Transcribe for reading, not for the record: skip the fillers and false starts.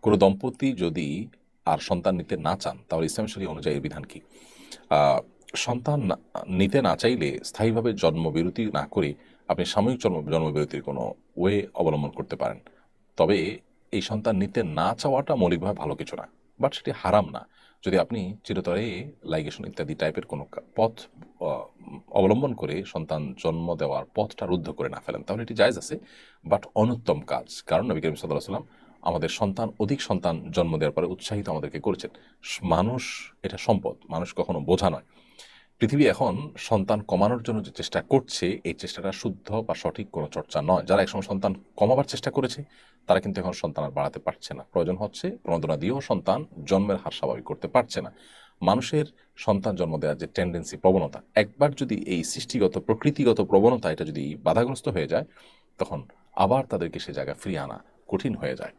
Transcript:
কোনো দম্পতি যদি আর সন্তান নিতে না চান তাহলে ইসলাম শরীয়ত অনুযায়ী এর বিধান কি? সন্তান নিতে না চাইলে স্থায়ীভাবে জন্মবিরতি না করে আপনি সাময়িক জন্মবিরতির কোনো ওয়ে অবলম্বন করতে পারেন। তবে এই সন্তান নিতে না চাওয়াটা মৌলিকভাবে ভালো কিছু না, বাট সেটি হারাম না। যদি আপনি চিরতরে লাইগেশন ইত্যাদি টাইপের কোনো পথ অবলম্বন করে সন্তান জন্ম দেওয়ার পথটা রুদ্ধ করে না ফেলেন, তাহলে এটি জায়েজ আছে, বাট অনুত্তম কাজ। কারণ নবী করিম সাল্লাল্লাহু আলাইহি ওয়াসাল্লাম আমাদের অধিক সন্তান জন্ম দেওয়ার পরে উৎসাহিত আমাদেরকে করেছেন। মানুষ এটা সম্পদ, মানুষ কখনো বোঝা নয়। পৃথিবী এখন সন্তান কমানোর জন্য যে চেষ্টা করছে, এই চেষ্টাটা শুদ্ধ বা সঠিক কোনো চর্চা নয়। যারা একসময় সন্তান কমাবার চেষ্টা করেছে তারা কিন্তু এখন সন্তান আর বাড়াতে পারছে না। প্রয়োজন হচ্ছে প্রণোদনা দিয়েও সন্তান জন্মের হার স্বাভাবিক করতে পারছে না। মানুষের সন্তান জন্ম দেওয়ার যে টেন্ডেন্সি, প্রবণতা, একবার যদি এই সৃষ্টিগত প্রকৃতিগত প্রবণতা এটা যদি বাধাগ্রস্ত হয়ে যায়, তখন আবার তাদেরকে সে জায়গায় ফিরিয়ে আনা কঠিন হয়ে যায়।